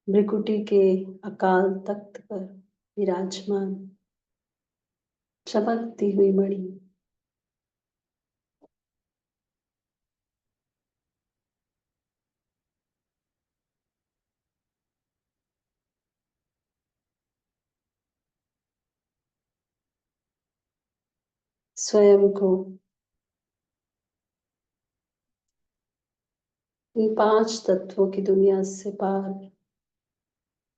भृकुटी के अकाल तख्त पर विराजमान चमकती हुई मणि, स्वयं को इन पांच तत्वों की दुनिया से पार,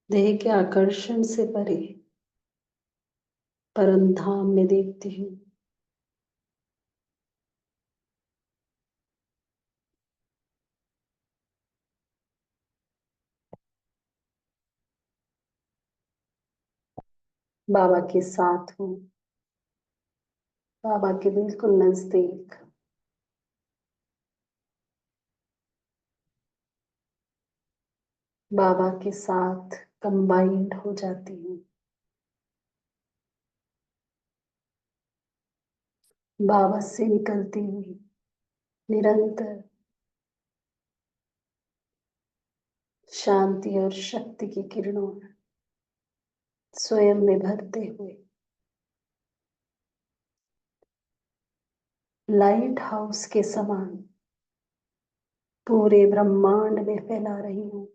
देह के आकर्षण से परे परम धाम में देखती हूँ। बाबा के साथ हूँ, बाबा के बिल्कुल नजदीक। बाबा के साथ कंबाइंड हो जाती हूँ। बाबा से निकलती हुई निरंतर शांति और शक्ति की किरणों स्वयं में भरते हुए लाइट हाउस के समान पूरे ब्रह्मांड में फैला रही हूँ।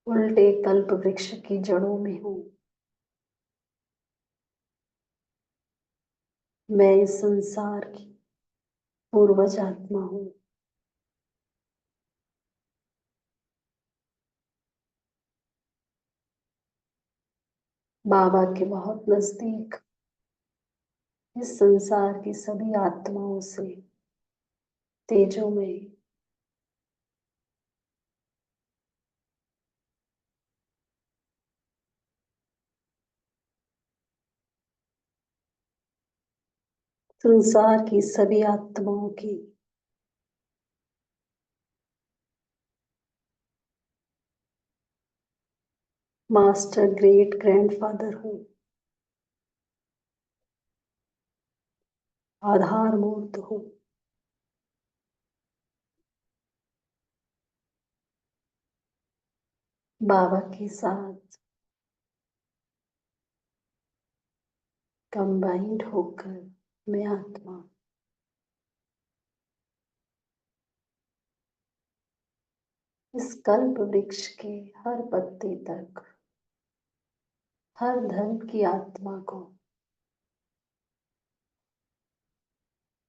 उल्टे कल्प वृक्ष की जड़ों में हूँ। मैं इस संसार की पूर्वज आत्मा हूँ। बाबा के बहुत नजदीक इस संसार की सभी आत्माओं से तेजोमय संसार की सभी आत्माओं की मास्टर ग्रेट ग्रैंडफादर हूँ। आधार मूर्त हूँ। बाबा के साथ कंबाइंड होकर मैं आत्मा इस कल्प वृक्ष के हर पत्ते तक हर धर्म की आत्मा को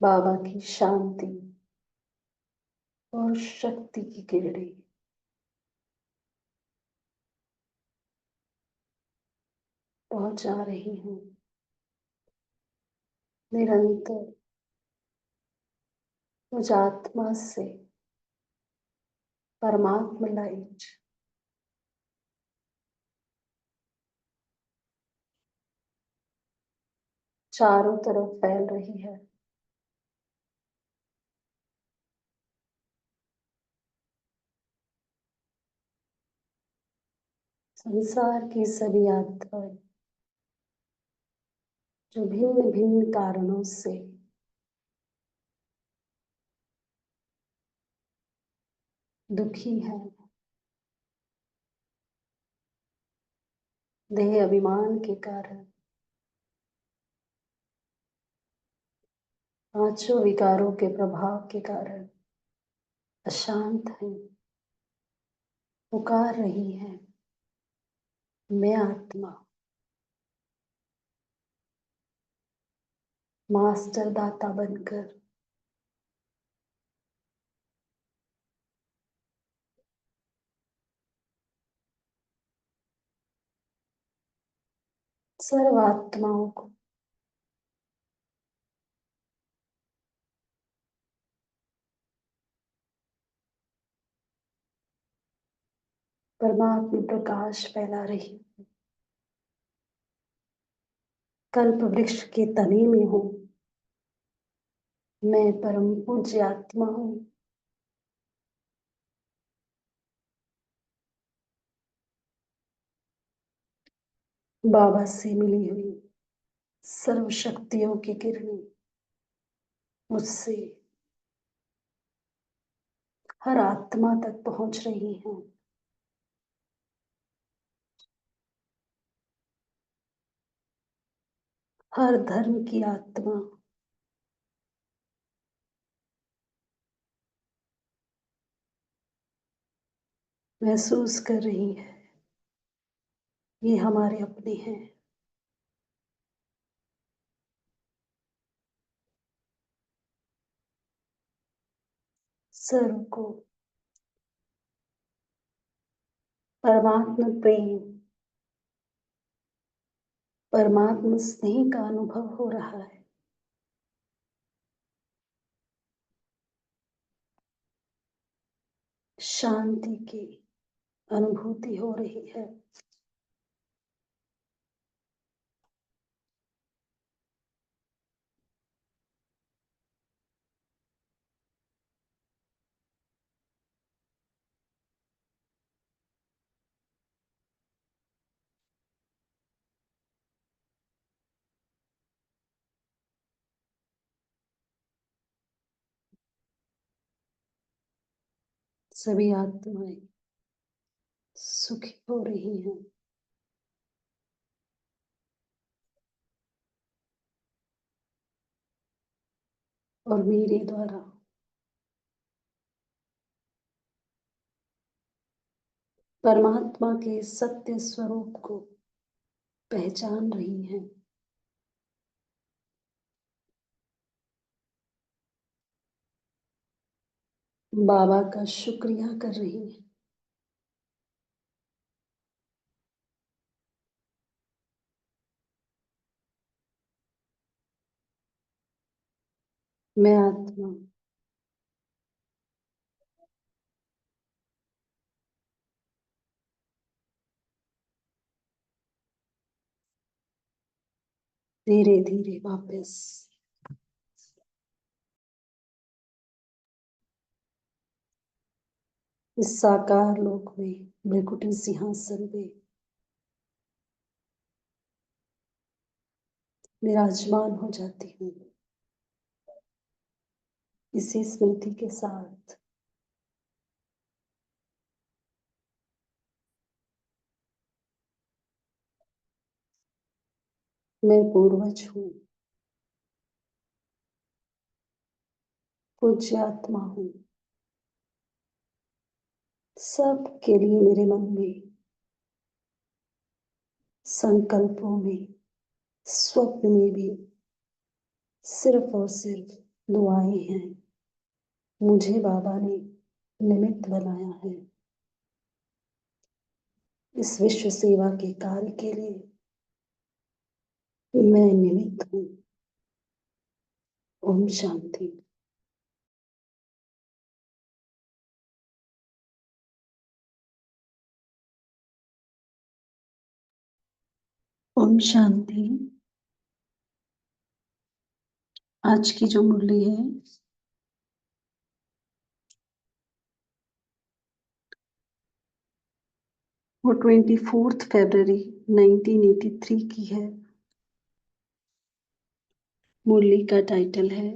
बाबा की शांति और शक्ति की किरणें पहुंचा रही हूँ। निरंतर मुझ आत्मा से परमात्मा लाइट चारों तरफ फैल रही है। संसार की सभी आत्माएं जो भिन्न भिन्न कारणों से दुखी है, देह अभिमान के कारण, पांचों विकारों के प्रभाव के कारण अशांत है, पुकार रही है, मैं आत्मा मास्टर दाता बनकर सर्व आत्माओं को परमात्मा प्रकाश फैला रही। कल्प वृक्ष के तने में हूँ। मैं परम पूज्य आत्मा हूँ। बाबा से मिली हुई सर्व शक्तियों की किरणें मुझसे हर आत्मा तक पहुंच रही हैं। हर धर्म की आत्मा महसूस कर रही है, ये हमारे अपने हैं। सर्व को परमात्मा प्रेम, परमात्मा स्नेह का अनुभव हो रहा है। शांति की अनुभूति हो रही है। सभी आत्माएं सुखी हो रही हैं। और मेरे द्वारा परमात्मा के सत्य स्वरूप को पहचान रही हैं। बाबा का शुक्रिया कर रही हैं। मैं आत्मा धीरे धीरे वापस इस साकार लोक में भृकुटी सिंहासन पे विराजमान हो जाती हूँ, इसी स्मृति के साथ। मैं पूर्वज हूँ, पूज्य आत्मा हूँ। सबके लिए मेरे मन में, संकल्पों में, स्वप्न में भी सिर्फ और सिर्फ दुआएं हैं। मुझे बाबा ने निमित्त बनाया है इस विश्व सेवा के कार्य के लिए। मैं निमित्त हूँ। ओम शांति। ओम शांति। आज की जो मुरली है वो 24 फरवरी 1983 की है। मुरली का टाइटल है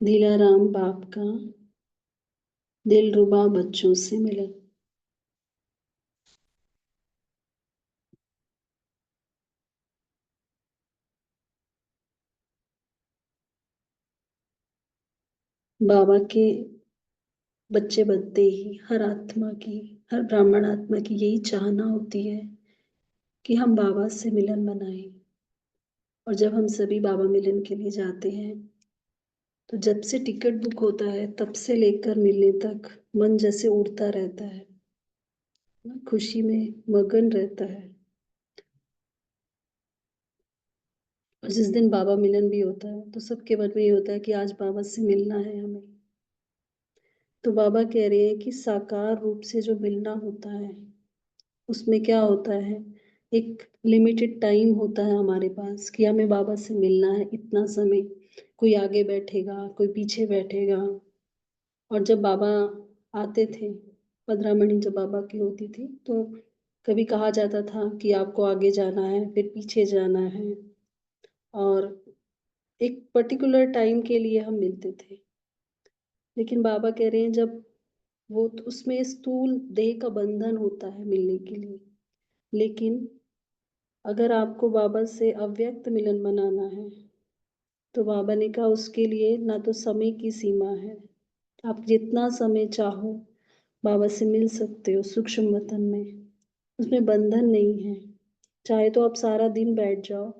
दिलाराम बाप का दिलरुबा बच्चों से मिलन। बाबा के बच्चे बनते ही हर आत्मा की, हर ब्राह्मण आत्मा की यही चाहना होती है कि हम बाबा से मिलन मनाएं। और जब हम सभी बाबा मिलन के लिए जाते हैं तो जब से टिकट बुक होता है तब से लेकर मिलने तक मन जैसे उड़ता रहता है, खुशी में मगन रहता है। और जिस दिन बाबा मिलन भी होता है तो सबके मन में ये होता है कि आज बाबा से मिलना है हमें। तो बाबा कह रहे हैं कि साकार रूप से जो मिलना होता है उसमें क्या होता है, एक लिमिटेड टाइम होता है हमारे पास कि हमें बाबा से मिलना है इतना समय। कोई आगे बैठेगा, कोई पीछे बैठेगा। और जब बाबा आते थे, 15 मणि जब बाबा की होती थी तो कभी कहा जाता था कि आपको आगे जाना है, फिर पीछे जाना है। और एक पर्टिकुलर टाइम के लिए हम मिलते थे। लेकिन बाबा कह रहे हैं जब वो तो उसमें स्थूल देह का बंधन होता है मिलने के लिए। लेकिन अगर आपको बाबा से अव्यक्त मिलन मनाना है, तो बाबा ने कहा उसके लिए ना तो समय की सीमा है। आप जितना समय चाहो बाबा से मिल सकते हो सूक्ष्म वतन में। उसमें बंधन नहीं है। चाहे तो आप सारा दिन बैठ जाओ,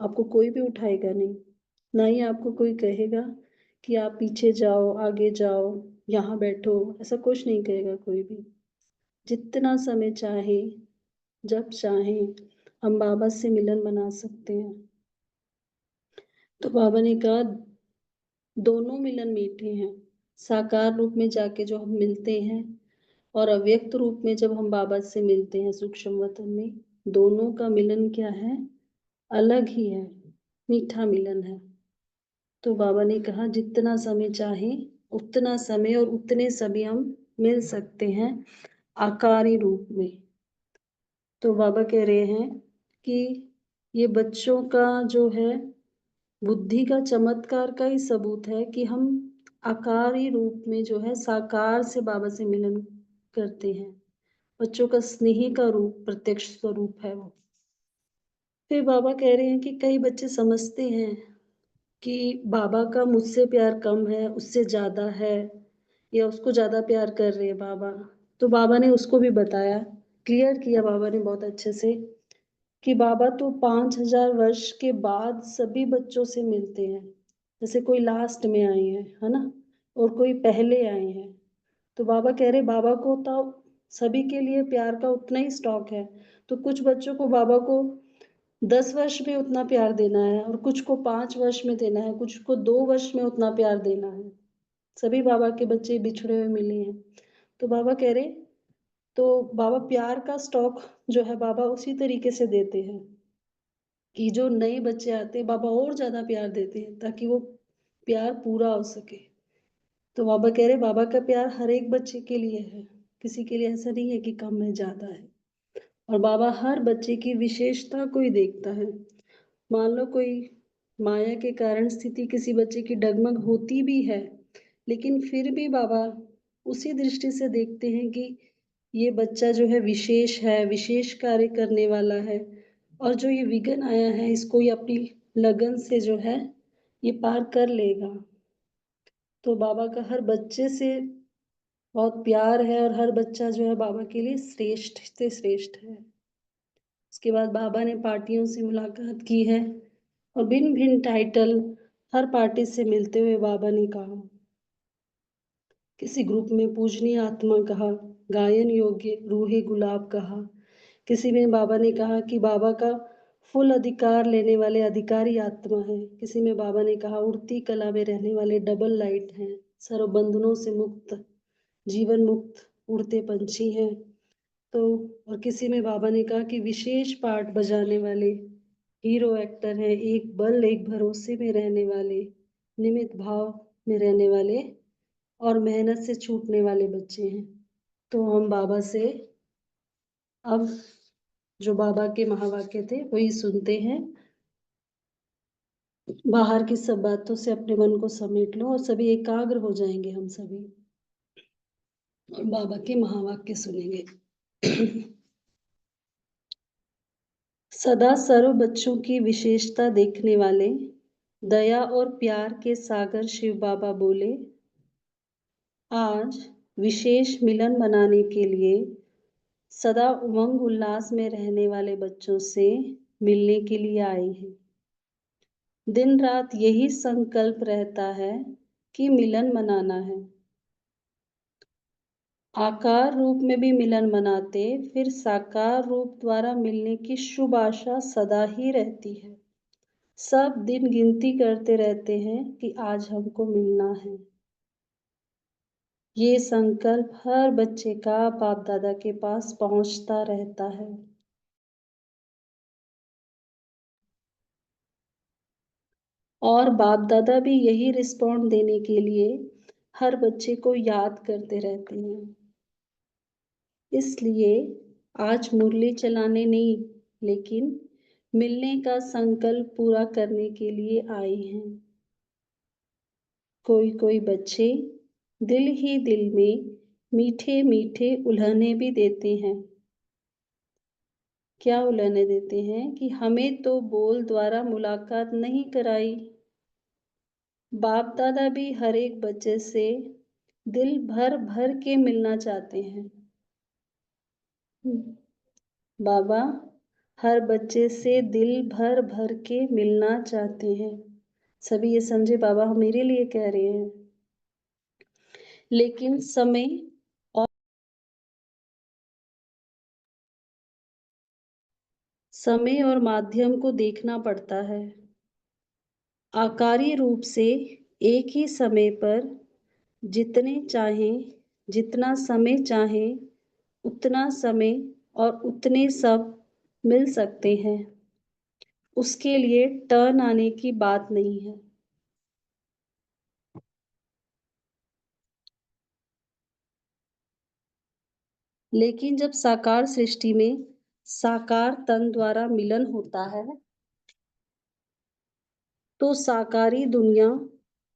आपको कोई भी उठाएगा नहीं। ना ही आपको कोई कहेगा कि आप पीछे जाओ, आगे जाओ, यहाँ बैठो, ऐसा कुछ नहीं कहेगा कोई भी। जितना समय चाहे, जब चाहें, हम बाबा से मिलन मना सकते हैं। तो बाबा ने कहा दोनों मिलन मीठे हैं। साकार रूप में जाके जो हम मिलते हैं और अव्यक्त रूप में जब हम बाबा से मिलते हैं सूक्ष्म वतन में, दोनों का मिलन क्या है? अलग ही है, मीठा मिलन है। तो बाबा ने कहा जितना समय चाहे उतना समय और उतने सभी हम मिल सकते हैं आकारी रूप में। तो बाबा कह रहे हैं कि ये बच्चों का जो है बुद्धि का चमत्कार का ही सबूत है कि हम आकारी रूप में जो है साकार से बाबा से मिलन करते हैं। बच्चों का स्नेही का रूप प्रत्यक्ष स्वरूप है वो। फिर बाबा कह रहे हैं कि कई बच्चे समझते हैं कि बाबा का मुझसे प्यार कम है, उससे ज़्यादा है, या उसको ज़्यादा प्यार कर रहे हैं बाबा। तो बाबा ने उसको भी बताया, क्लियर किया बाबा ने बहुत अच्छे से कि बाबा तो 5000 वर्ष के बाद सभी बच्चों से मिलते हैं। जैसे कोई लास्ट में आए हैं, है ना? और कोई पहले आए हैं। तो बाबा कह रहे बाबा को तो सभी के लिए प्यार का उतना ही स्टॉक है। तो कुछ बच्चों को बाबा को 10 वर्ष में उतना प्यार देना है और कुछ को 5 वर्ष में देना है, कुछ को 2 वर्ष में उतना प्यार देना है। सभी बाबा के बच्चे बिछड़े हुए मिले हैं। तो बाबा कह रहे तो बाबा प्यार का स्टॉक जो है बाबा उसी तरीके से देते हैं कि जो नए बच्चे आते हैं बाबा और ज़्यादा प्यार देते हैं ताकि वो प्यार पूरा हो सके। तो बाबा कह रहे बाबा का प्यार हर एक बच्चे के लिए है, किसी के लिए ऐसा नहीं है कि कम है ज़्यादा है। और बाबा हर बच्चे की विशेषता को ही देखता है। मान लो कोई माया के कारण स्थिति किसी बच्चे की डगमग होती भी है, लेकिन फिर भी बाबा उसी दृष्टि से देखते हैं कि ये बच्चा जो है विशेष है, विशेष कार्य करने वाला है, और जो ये विघ्न आया है इसको ये अपनी लगन से जो है ये पार कर लेगा। तो बाबा का हर बच्चे से बहुत प्यार है और हर बच्चा जो है बाबा के लिए श्रेष्ठ से श्रेष्ठ है। उसके बाद बाबा ने पार्टियों से मुलाकात की है और भिन्न भिन्न टाइटल हर पार्टी से मिलते हुए बाबा ने कहा, किसी ग्रुप में पूजनीय आत्मा कहा, गायन योग्य रूहे गुलाब कहा, किसी में बाबा ने कहा कि बाबा का फुल अधिकार लेने वाले अधिकारी आत्मा है, किसी में बाबा ने कहा उड़ती कला में रहने वाले डबल लाइट हैं, सर्व बंधनों से मुक्त, जीवन मुक्त उड़ते पंछी हैं। तो और किसी में बाबा ने कहा कि विशेष पार्ट बजाने वाले हीरो एक्टर हैं, एक बल एक भरोसे में रहने वाले, निमित भाव में रहने वाले और मेहनत से छूटने वाले बच्चे हैं। तो हम बाबा से अब जो बाबा के महावाक्य थे वही सुनते हैं। बाहर की सब बातों से अपने मन को समेट लो और सभी एकाग्र हो जाएंगे हम सभी और बाबा के महावाक्य सुनेंगे। सदा सर्व बच्चों की विशेषता देखने वाले दया और प्यार के सागर शिव बाबा बोले, आज विशेष मिलन मनाने के लिए सदा उमंग उल्लास में रहने वाले बच्चों से मिलने के लिए आए हैं। दिन रात यही संकल्प रहता है कि मिलन मनाना है। आकार रूप में भी मिलन मनाते, फिर साकार रूप द्वारा मिलने की शुभ आशा सदा ही रहती है। सब दिन गिनती करते रहते हैं कि आज हमको मिलना है। ये संकल्प हर बच्चे का बाप दादा के पास पहुंचता रहता है। और बाप दादा भी यही रिस्पॉन्ड देने के लिए हर बच्चे को याद करते रहते हैं। इसलिए आज मुरली चलाने नहीं, लेकिन मिलने का संकल्प पूरा करने के लिए आए हैं। कोई कोई बच्चे दिल ही दिल में मीठे मीठे उल्हने भी देते हैं। क्या उल्हने देते हैं कि हमें तो बोल द्वारा मुलाकात नहीं कराई। बाप दादा भी हर एक बच्चे से दिल भर भर के मिलना चाहते हैं। बाबा हर बच्चे से दिल भर भर के मिलना चाहते हैं। सभी ये समझे बाबा हम मेरे लिए कह रहे हैं। लेकिन समय और माध्यम को देखना पड़ता है। आकारी रूप से एक ही समय पर जितने चाहें, जितना समय चाहें, उतना समय और उतने सब मिल सकते हैं। उसके लिए टर्न आने की बात नहीं है। लेकिन जब साकार सृष्टि में साकार तन द्वारा मिलन होता है तो साकारी दुनिया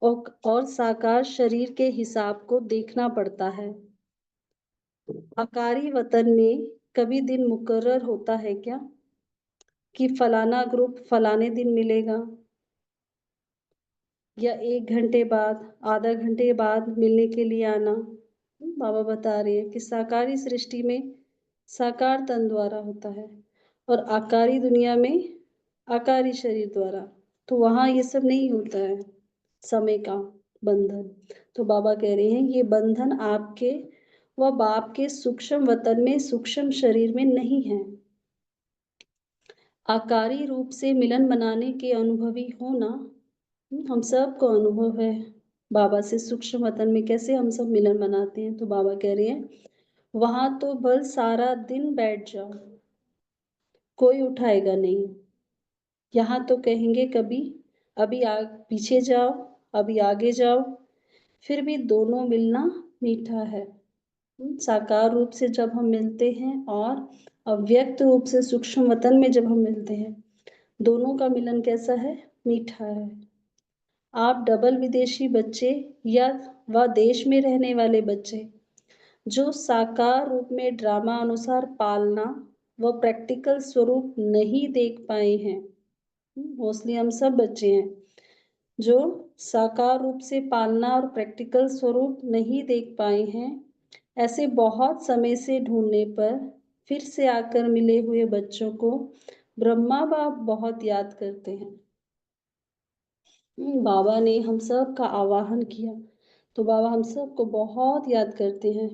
और साकार शरीर के हिसाब को देखना पड़ता है। आकारी वतन में कभी दिन मुकर्रर होता है क्या कि फलाना ग्रुप फलाने दिन मिलेगा या 1 घंटे बाद, आधा घंटे बाद मिलने के लिए आना। बाबा बता रहे हैं कि साकारी सृष्टि में साकार तन द्वारा होता है और आकारी दुनिया में आकारी शरीर द्वारा। तो वहां ये सब नहीं होता है समय का बंधन। तो बाबा कह रहे हैं ये बंधन आपके व बाप के सूक्ष्म वतन में सूक्ष्म शरीर में नहीं है। आकारी रूप से मिलन मनाने के अनुभवी होना हम सबको अनुभव है। बाबा से सूक्ष्म वतन में कैसे हम सब मिलन मनाते हैं। तो बाबा कह रहे हैं वहां तो बल सारा दिन बैठ जाओ, कोई उठाएगा नहीं। यहाँ तो कहेंगे कभी अभी पीछे जाओ, अभी आगे जाओ, फिर भी दोनों मिलना मीठा है। साकार रूप से जब हम मिलते हैं और अव्यक्त रूप से सूक्ष्म वतन में जब हम मिलते हैं, दोनों का मिलन कैसा है? मीठा है। आप डबल विदेशी बच्चे या देश में रहने वाले बच्चे जो साकार रूप में ड्रामा अनुसार पालना व प्रैक्टिकल स्वरूप नहीं देख पाए हैं। मोस्टली हम सब बच्चे हैं जो साकार रूप से पालना और प्रैक्टिकल स्वरूप नहीं देख पाए हैं। ऐसे बहुत समय से ढूंढने पर फिर से आकर मिले हुए बच्चों को ब्रह्मा बाप बहुत याद करते हैं। बाबा ने हम सब का आवाहन किया तो बाबा हम सब को बहुत याद करते हैं।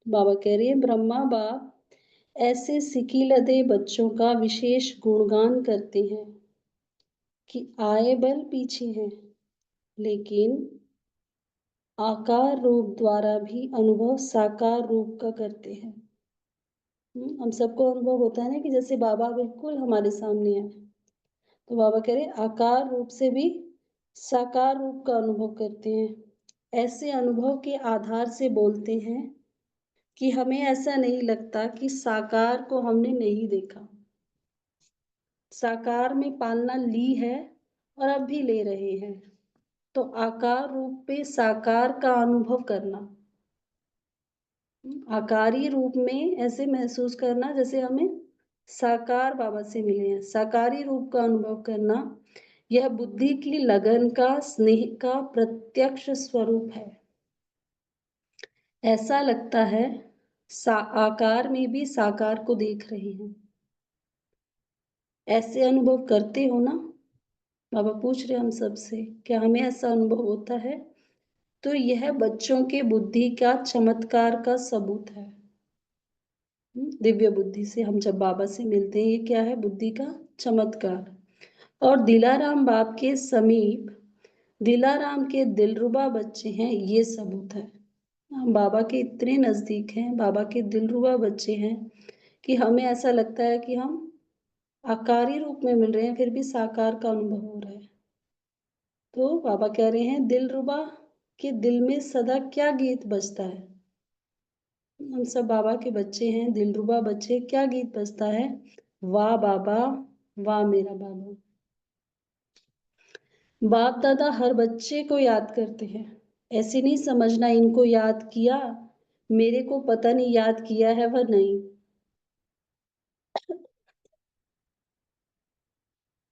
बाबा कह रहे हैं ब्रह्मा बाप ऐसे सिकीलदे बच्चों का विशेष गुणगान करते हैं कि आए बल पीछे हैं लेकिन आकार रूप द्वारा भी अनुभव साकार रूप का करते हैं। हम सबको अनुभव होता है ना कि जैसे बाबा बिल्कुल हमारे सामने है। तो बाबा कह रहे आकार रूप से भी साकार रूप का अनुभव करते हैं। ऐसे अनुभव के आधार से बोलते हैं कि हमें ऐसा नहीं लगता कि साकार को हमने नहीं देखा। साकार में पालना ली है और अब भी ले रहे हैं। तो आकार रूप पे साकार का अनुभव करना, आकारी रूप में ऐसे महसूस करना जैसे हमें साकार बाबा से मिले हैं। साकारी रूप का अनुभव करना यह बुद्धि की लगन का, स्नेह का प्रत्यक्ष स्वरूप है। ऐसा लगता है आकार में भी साकार को देख रहे हैं। ऐसे अनुभव करते हो ना? बाबा पूछ रहे हम सबसे, क्या हमें ऐसा अनुभव होता है? तो यह बच्चों के बुद्धि का चमत्कार का सबूत है। दिव्य बुद्धि से हम जब बाबा से मिलते हैं, ये क्या है? बुद्धि का चमत्कार। और दिलाराम बाप के समीप दिलाराम के दिलरुबा बच्चे हैं, ये सबूत है। हम बाबा के इतने नजदीक हैं, बाबा के दिलरुबा बच्चे हैं कि हमें ऐसा लगता है कि हम आकारी रूप में मिल रहे हैं फिर भी साकार का अनुभव हो रहा है। तो बाबा कह रहे हैं दिलरुबा के दिल में सदा क्या गीत बजता है? हम सब बाबा के बच्चे हैं, दिलरुबा बच्चे। क्या गीत बजता है? वाह बाबा, वाह मेरा बाबा। बाप दादा हर बच्चे को याद करते हैं ऐसे नहीं समझना इनको याद किया, मेरे को पता नहीं याद किया है व नहीं।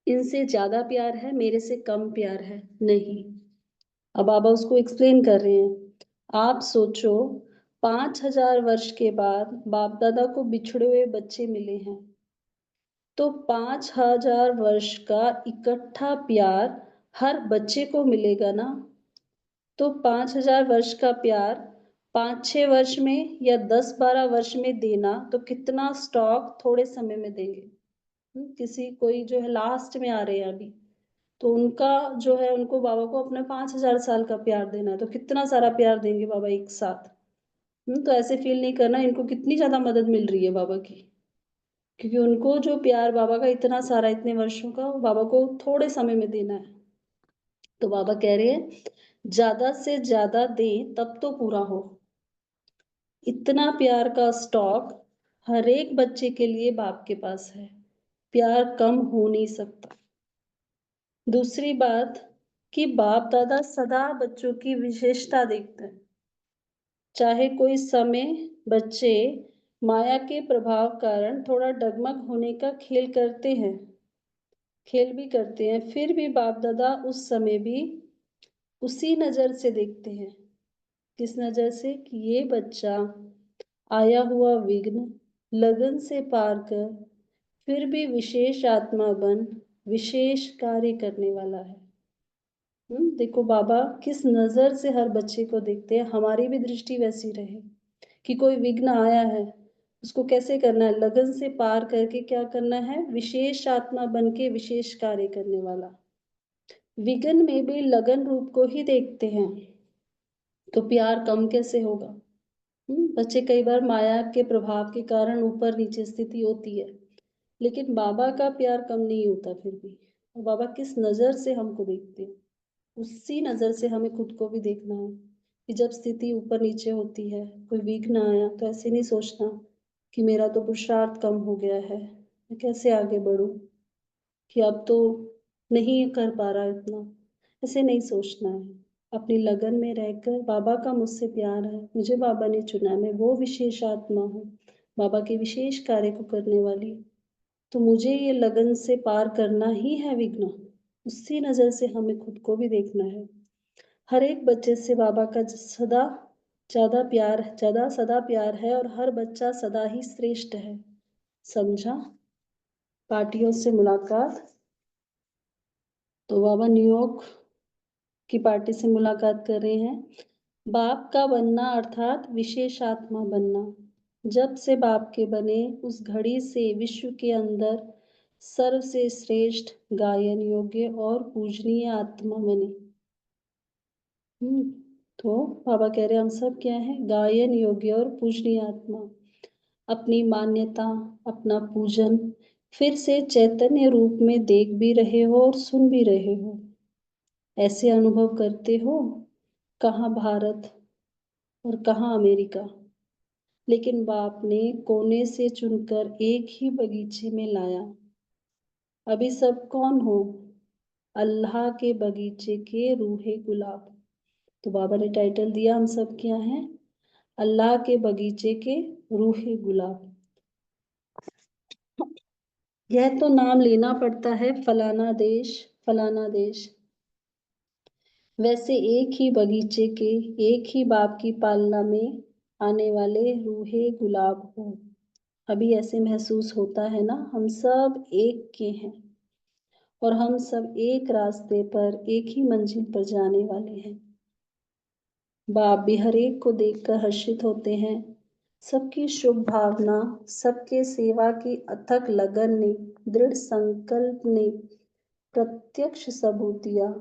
इनसे ज़्यादा प्यार है, मेरे से कम प्यार है, नहीं। अब बाबा उसको एक्सप्लेन कर रहे हैं। आप सोचो 5000 वर्ष के बाद बाप-दादा को बिछड़े हुए बच्चे मिले हैं। तो 5000 वर्ष का इकट्ठा प्यार हर बच्चे को मिलेगा ना? तो 5000 वर्ष का प्यार 5-6 वर्ष में या 10-12 वर्ष में देना तो कितना स्टॉक थोड़े समय में देंगे। किसी कोई जो है लास्ट में आ रहे हैं अभी, तो उनका जो है उनको बाबा को अपना 5000 साल का प्यार देना है, तो कितना सारा प्यार देंगे बाबा एक साथ। तो ऐसे फील नहीं करना इनको कितनी ज़्यादा मदद मिल रही है बाबा की, क्योंकि उनको जो प्यार बाबा का इतना सारा इतने वर्षों का वो बाबा को थोड़े समय में देना है। तो बाबा कह रहे हैं ज़्यादा से ज़्यादा दें तब तो पूरा हो। इतना प्यार का स्टॉक हर एक बच्चे के लिए बाप के पास है, प्यार कम हो नहीं सकता। दूसरी बात कि बाप दादा सदा बच्चों की विशेषता देखते हैं। चाहे कोई समय बच्चे माया के प्रभाव कारण थोड़ा डगमग होने का खेल करते हैं, खेल भी करते हैं, फिर भी बाप दादा उस समय भी उसी नजर से देखते हैं। किस नजर से? कि ये बच्चा आया हुआ विघ्न लगन से पार कर फिर भी विशेष आत्मा बन विशेष कार्य करने वाला है। देखो बाबा किस नजर से हर बच्चे को देखते हैं, हमारी भी दृष्टि वैसी रहे कि कोई विघ्न आया है उसको कैसे करना है, लगन से पार करके क्या करना है, विशेष आत्मा बन के विशेष कार्य करने वाला। विघ्न में भी लगन रूप को ही देखते हैं, तो प्यार कम कैसे होगा? बच्चे कई बार माया के प्रभाव के कारण ऊपर नीचे स्थिति होती है, लेकिन बाबा का प्यार कम नहीं होता फिर भी। और बाबा किस नजर से हमको देखते हैं, उसी नजर से हमें खुद को भी देखना है कि जब स्थिति ऊपर नीचे होती है, कोई विघ्न आया तो ऐसे नहीं सोचना कि मेरा तो पुरुषार्थ कम हो गया है, मैं कैसे आगे बढ़ूं, कि अब तो नहीं कर पा रहा इतना, ऐसे नहीं सोचना है। अपनी लगन में रहकर बाबा का मुझसे प्यार है, मुझे बाबा ने चुना, मैं वो विशेष आत्मा हूँ, बाबा के विशेष कार्य को करने वाली, तो मुझे ये लगन से पार करना ही है विघ्न। उसी नजर से हमें खुद को भी देखना है। हर एक बच्चे से बाबा का सदा सदा प्यार है और हर बच्चा सदा ही श्रेष्ठ है। समझा? पार्टियों से मुलाकात, तो बाबा न्यूयॉर्क की पार्टी से मुलाकात कर रहे हैं। बाप का बनना अर्थात विशेष आत्मा बनना। जब से बाप के बने उस घड़ी से विश्व के अंदर सर्व से श्रेष्ठ गायन योग्य और पूजनीय आत्मा बने। तो बाबा कह रहे हम सब क्या है, गायन योग्य और पूजनीय आत्मा। अपनी मान्यता, अपना पूजन फिर से चैतन्य रूप में देख भी रहे हो और सुन भी रहे हो। ऐसे अनुभव करते हो कहाँ भारत और कहाँ अमेरिका, लेकिन बाप ने कोने से चुनकर एक ही बगीचे में लाया। अभी सब कौन हो? अल्लाह के बगीचे के रूहे गुलाब। तो बाबा ने टाइटल दिया हम सब क्या हैं, अल्लाह के बगीचे के रूहे गुलाब। यह तो नाम लेना पड़ता है फलाना देश फलाना देश, वैसे एक ही बगीचे के एक ही बाप की पालना में आने वाले रूहे गुलाब हो। अभी ऐसे महसूस होता है ना, हम सब एक के हैं और हम सब एक रास्ते पर एक ही मंजिल पर जाने वाले हैं। बाप भी हर एक को देखकर हर्षित होते हैं। सबकी शुभ भावना, सबके सेवा की अथक लगन ने, दृढ़ संकल्प ने, प्रत्यक्ष सबूतियां,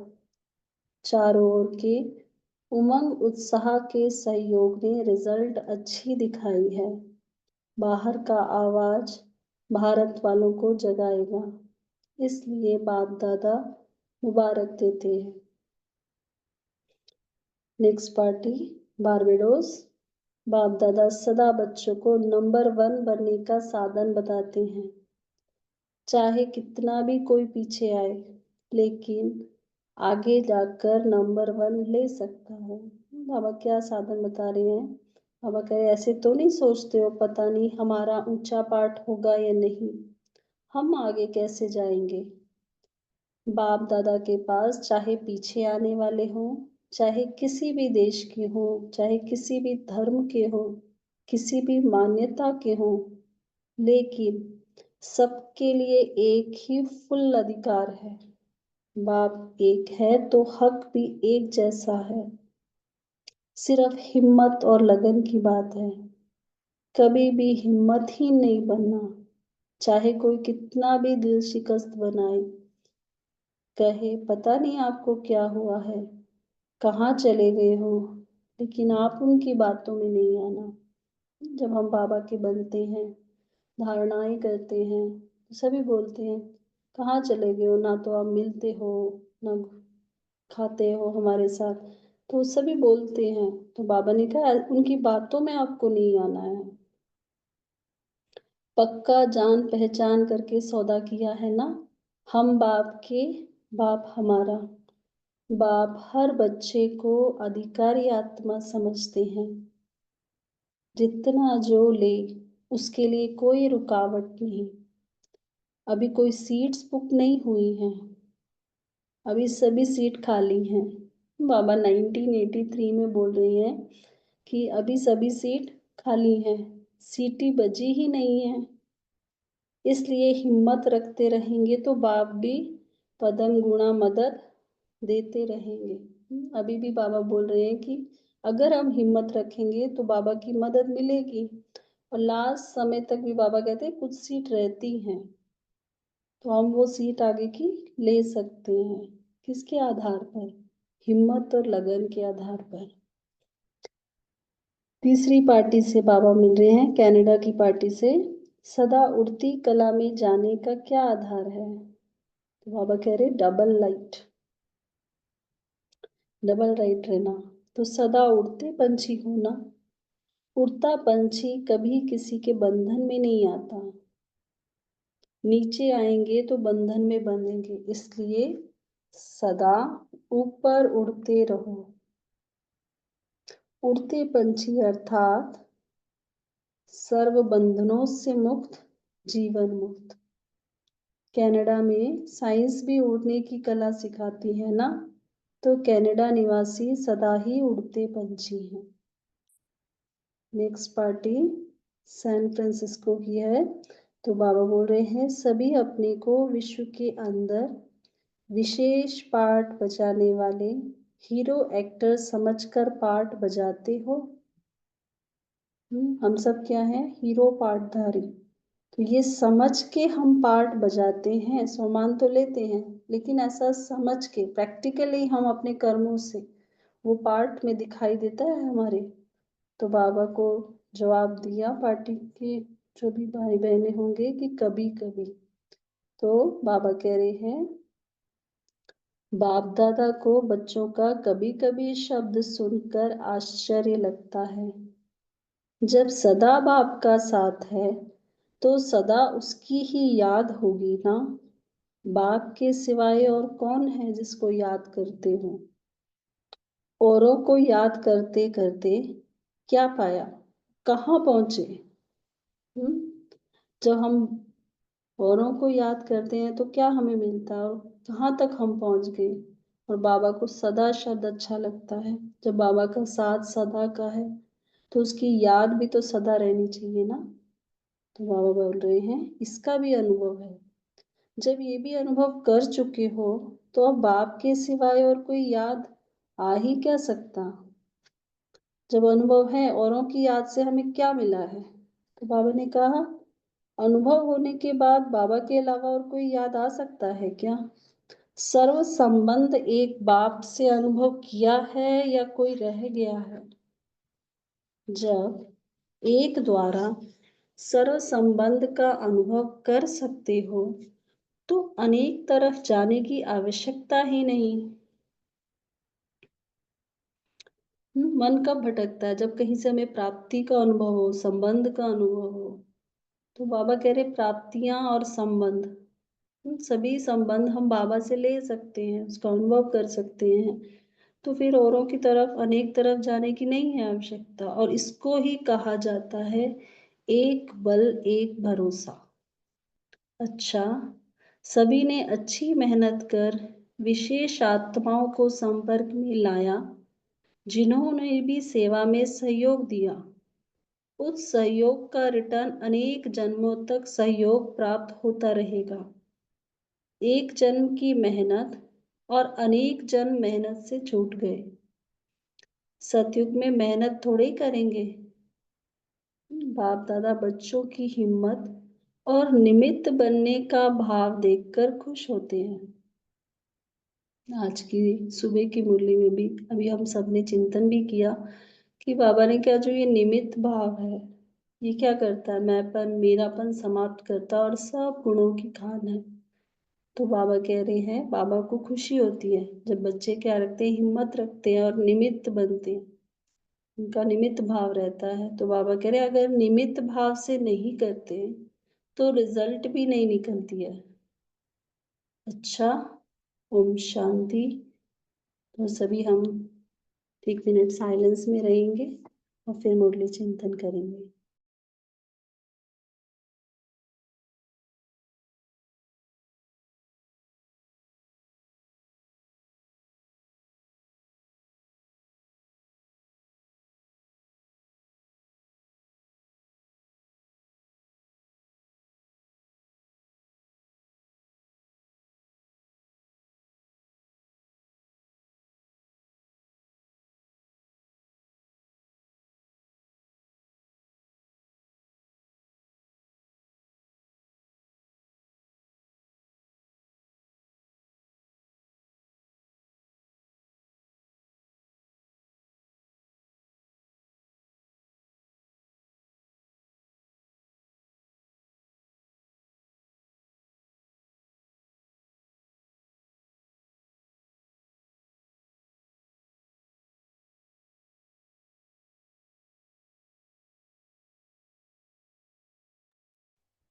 चारों ओर के उमंग उत्साह के सहयोग ने रिजल्ट अच्छी दिखाई है। बाहर का आवाज भारत वालों को जगाएगा, इसलिए बाप दादा मुबारक देते हैं। Next party Barbados. बाप दादा सदा बच्चों को नंबर 1 बनने का साधन बताते हैं। चाहे कितना भी कोई पीछे आए, लेकिन आगे जाकर नंबर 1 ले सकता है। बाबा क्या साधन बता रहे हैं? बाबा कह रहे ऐसे तो नहीं सोचते हो पता नहीं हमारा ऊंचा पाठ होगा या नहीं, हम आगे कैसे जाएंगे? बाप दादा के पास चाहे पीछे आने वाले हों, चाहे किसी भी देश के हों, चाहे किसी भी धर्म के हों, किसी भी मान्यता के हों, लेकिन सबके लिए एक ही फुल अधिकार है। बाप एक है तो हक भी एक जैसा है। सिर्फ हिम्मत और लगन की बात है। कभी भी हिम्मतहीन नहीं बनना, चाहे कोई कितना भी दिल शिकस्त बनाए, कहे पता नहीं आपको क्या हुआ है, कहाँ चले गए हो, लेकिन आप उनकी बातों में नहीं आना। जब हम बाबा के बनते हैं, धारणाएं करते हैं, तो सभी बोलते हैं कहाँ चले गए हो, ना तो आप मिलते हो, ना खाते हो हमारे साथ, तो सभी बोलते हैं। तो बाबा ने कहा उनकी बातों में आपको नहीं आना है। पक्का जान पहचान करके सौदा किया है ना, हम बाप के, बाप हमारा। बाप हर बच्चे को अधिकारी आत्मा समझते हैं। जितना जो ले उसके लिए कोई रुकावट नहीं। अभी कोई सीट्स बुक नहीं हुई हैं, अभी सभी सीट खाली हैं। बाबा 1983 में बोल रही हैं कि अभी सभी सीट खाली हैं, सीटी बजी ही नहीं है। इसलिए हिम्मत रखते रहेंगे तो बाप भी पदम गुणा मदद देते रहेंगे। अभी भी बाबा बोल रहे हैं कि अगर हम हिम्मत रखेंगे तो बाबा की मदद मिलेगी। और लास्ट समय तक भी बाबा कहते हैं कुछ सीट रहती हैं, तो हम वो सीट आगे की ले सकते हैं। किसके आधार पर? हिम्मत और लगन के आधार पर। तीसरी पार्टी से बाबा मिल रहे हैं, कनाडा की पार्टी से। सदा उड़ती कला में जाने का क्या आधार है? तो बाबा कह रहे डबल लाइट, डबल राइट रहना। तो सदा उड़ते पंछी होना। उड़ता पंछी कभी किसी के बंधन में नहीं आता, नीचे आएंगे तो बंधन में बंधेंगे। इसलिए सदा ऊपर उड़ते रहो। उड़ते पंछी अर्थात सर्व बंधनों से मुक्त, जीवन मुक्त। कनाडा में साइंस भी उड़ने की कला सिखाती है ना, तो कनाडा निवासी सदा ही उड़ते पंछी हैं। नेक्स्ट पार्टी सैन फ्रांसिस्को की है। तो बाबा बोल रहे हैं सभी अपने को विश्व के अंदर विशेष पार्ट बजाने वाले हीरो एक्टर समझकर पार्ट बजाते हो। हम सब क्या है? हीरो पार्टधारी। तो ये समझ के हम पार्ट बजाते हैं, सम्मान तो लेते हैं, लेकिन ऐसा समझ के प्रैक्टिकली हम अपने कर्मों से वो पार्ट में दिखाई देता है हमारे। तो बाबा को जवाब दिया पार्टी के जो भी भाई बहने होंगे कि कभी कभी। तो बाबा कह रहे हैं बाप दादा को बच्चों का कभी कभी शब्द सुनकर आश्चर्य लगता है। जब सदा बाप का साथ है तो सदा उसकी ही याद होगी ना। बाप के सिवाय और कौन है जिसको याद करते हो? औरों को याद करते करते क्या पाया, कहाँ पहुंचे? जब हम औरों को याद करते हैं तो क्या हमें मिलता है और कहाँ तक हम पहुंच गए? और बाबा को सदा शब्द अच्छा लगता है। जब बाबा का साथ सदा का है तो उसकी याद भी तो सदा रहनी चाहिए ना। तो बाबा बोल रहे हैं इसका भी अनुभव है। जब ये भी अनुभव कर चुके हो तो अब बाप के सिवाय और कोई याद आ ही क्या सकता? जब अनुभव है औरों की याद से हमें क्या मिला है? तो बाबा ने कहा अनुभव होने के बाद बाबा के अलावा और कोई याद आ सकता है क्या? सर्व संबंध एक बाप से अनुभव किया है या कोई रह गया है? जब एक द्वारा सर्व संबंध का अनुभव कर सकते हो तो अनेक तरफ जाने की आवश्यकता ही नहीं। मन कब भटकता है? जब कहीं से हमें प्राप्ति का अनुभव हो, संबंध का अनुभव हो। तो बाबा कह रहे प्राप्तियां और संबंध, सभी संबंध हम बाबा से ले सकते हैं, उसका अनुभव कर सकते हैं। तो फिर औरों की तरफ अनेक तरफ जाने की नहीं है आवश्यकता, और इसको ही कहा जाता है एक बल एक भरोसा। अच्छा, सभी ने अच्छी मेहनत कर विशेष आत्माओं को संपर्क में लाया, जिन्होंने भी सेवा में सहयोग दिया। उस सहयोग का रिटर्न अनेक जन्मों तक सहयोग प्राप्त होता रहेगा। एक जन्म की मेहनत और अनेक जन्म मेहनत से छूट गए। सतयुग में मेहनत थोड़े ही करेंगे। बाप दादा बच्चों की हिम्मत और निमित्त बनने का भाव देखकर खुश होते हैं। आज की सुबह की मुरली में भी अभी हम सब ने चिंतन भी किया कि बाबा ने क्या, जो ये निमित्त भाव है, ये क्या करता है, मैंपन मेरापन समाप्त करता है और सब गुणों की खान है। तो बाबा कह रहे हैं, बाबा को खुशी होती है जब बच्चे क्या रखते हैं, हिम्मत रखते हैं और निमित्त बनते हैं, उनका निमित्त भाव रहता है। तो बाबा कह रहे हैं, अगर निमित्त भाव से नहीं करते तो रिजल्ट भी नहीं निकलती है। अच्छा, ओम शांति। तो सभी हम 1 मिनट साइलेंस में रहेंगे और फिर मुरली चिंतन करेंगे।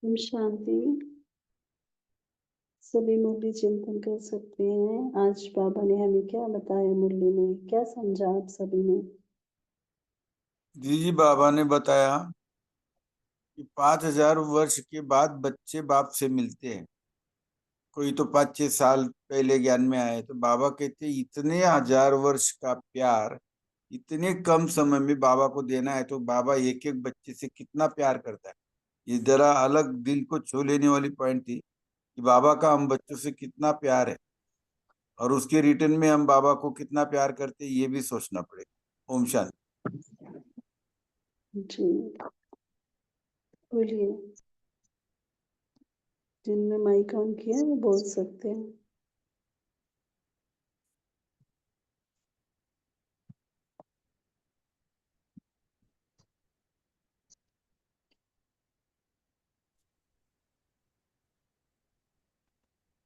ओम शांति। सभी मुरली चिंतन कर सकते हैं। आज बाबा ने हमें क्या बताया, मुरली में क्या समझा आप सभी ने? जी बाबा ने बताया कि 5,000 वर्ष के बाद बच्चे बाप से मिलते हैं। कोई तो 5-6 साल पहले ज्ञान में आए, तो बाबा कहते इतने 1,000 वर्ष का प्यार इतने कम समय में बाबा को देना है, तो बाबा एक एक बच्चे से कितना प्यार करता है। ये जरा अलग दिल को छू लेने वाली पॉइंट थी कि बाबा का हम बच्चों से कितना प्यार है, और उसके रिटर्न में हम बाबा को कितना प्यार करते हैं, ये भी सोचना पड़ेगा। ओम शांति। जी बोलिए, जिनने माइक ऑन किया है वो बोल सकते हैं।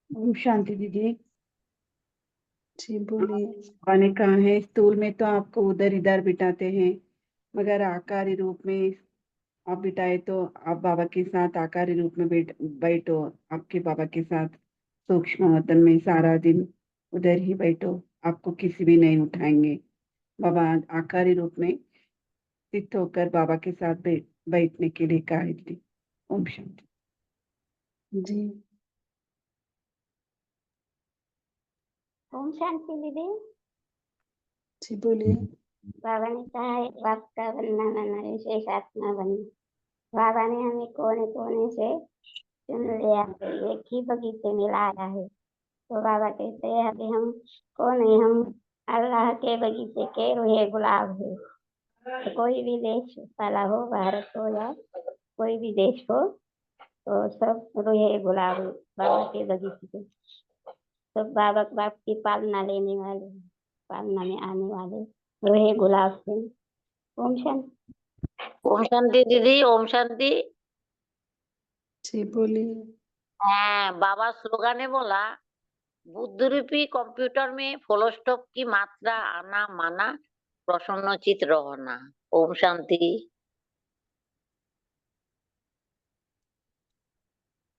ओम शांति दीदी। जी बोलिए। बाबा ने कहा है, स्थूल में तो आपको उधर इधर बिठाते हैं, मगर आकारी रूप में आप बिठाए तो आप बाबा के साथ आकारी रूप में बैठो। आपके बाबा के साथ सूक्ष्म वतन में सारा दिन उधर ही बैठो, आपको किसी भी नहीं उठाएंगे। बाबा आकारी रूप में स्थित होकर बाबा के साथ बैठने के लिए कहा है दीदी। ओम शांति। जी ओम शांति दीदी। जी बोलिए। बाबा ने कहा है, बाप का बनना माना विशेष आत्मा बनना। बाबा ने हमें कोने कोने से चुन लिया है, एक ही बगीचे में लाया है। तो बाबा कहते हैं, अभी हम कौन है, हम अल्लाह के बगीचे के रूहे गुलाब है। तो कोई भी देश वाला हो, भारत हो या कोई भी देश हो, तो सब रूहे गुलाब है बाबा के बगीचे के। तो बाबा बाप की पालना लेने वाले, पालना में आने वाले रूहे गुलाब से। ओम शांति। ओम शांति दीदी। ओम शांति। जी बोलिए। हाँ, बाबा स्लोगन ने बोला, बुद्ध रूपी कंप्यूटर में फुल स्टॉप की मात्रा आना माना, प्रसन्नचित रहना। ओम शांति।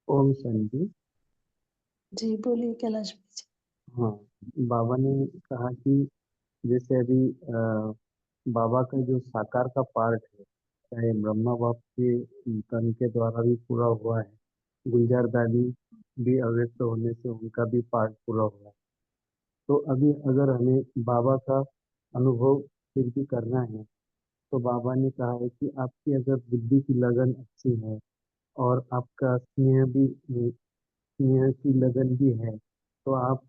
ओम शांति। जी बोलिए कैलाश भाई जी। हाँ, बाबा ने कहा कि जैसे अभी बाबा का जो साकार का पार्ट है, चाहे ब्रह्मा बाप के तन के द्वारा भी पूरा हुआ है, गुलजार दादी भी अव्यक्त होने से उनका भी पार्ट पूरा हुआ है। तो अभी अगर हमें बाबा का अनुभव फिर भी करना है, तो बाबा ने कहा है कि आपकी अगर बुद्धि की लगन अच्छी है और आपका स्नेह की लगन भी है, तो आप